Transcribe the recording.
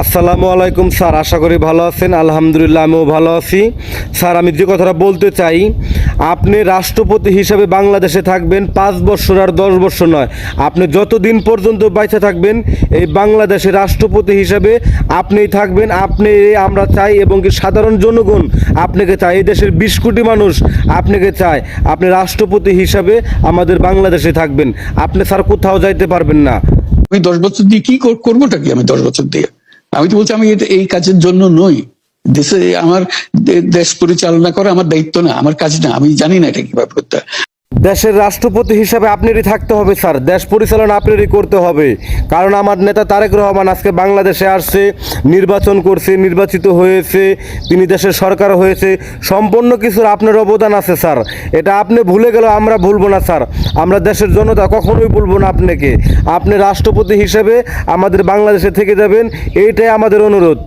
আসসালামু আলাইকুম স্যার, আশা করি ভালো আছেন। আলহামদুলিল্লাহ, আমিও ভালো আছি। স্যার, আমি যে কথাটা বলতে চাই, আপনি রাষ্ট্রপতি হিসাবে বাংলাদেশে থাকবেন 5 বছর আর 10 বছর নয়, আপনি যতদিন পর্যন্ত বেঁচে থাকবেন এই বাংলাদেশের রাষ্ট্রপতি হিসাবে আপনিই থাকবেন। আপনি আমরা চাই এবং কি সাধারণ জনগণ আপনাকে চায়, এই দেশের 20 কোটি মানুষ আপনাকে চায়। আপনি রাষ্ট্রপতি হিসাবে আমাদের বাংলাদেশে থাকবেন। আপনি স্যার কোথাও যাইতে পারবেন না। আমি 10 বছর দিয়ে কি করবোটা কি? আমি 10 বছর দিয়ে আমি তো বলছি আমি এই কাজের জন্য নই। দেশে আমার দেশ পরিচালনা করা আমার দায়িত্ব না, আমার কাজ না। আমি জানি না এটা কিভাবে করতে হয়। দেশের রাষ্ট্রপতি হিসাবে আপনারই থাকতে হবে স্যার, দেশ পরিচালনা আপনারই করতে হবে। কারণ আমার নেতা তারেক রহমান আজকে বাংলাদেশে আসছে, নির্বাচন করছে, নির্বাচিত হয়েছে, তিনি দেশের সরকার হয়েছে, সম্পূর্ণ কিছুর আপনার অবদান আছে স্যার। এটা আপনি ভুলে গেলেও আমরা ভুলবো না স্যার। আমরা দেশের জনতা কখনোই ভুলবো না আপনাকে। আপনি রাষ্ট্রপতি হিসেবে আমাদের বাংলাদেশে থেকে যাবেন, এইটাই আমাদের অনুরোধ।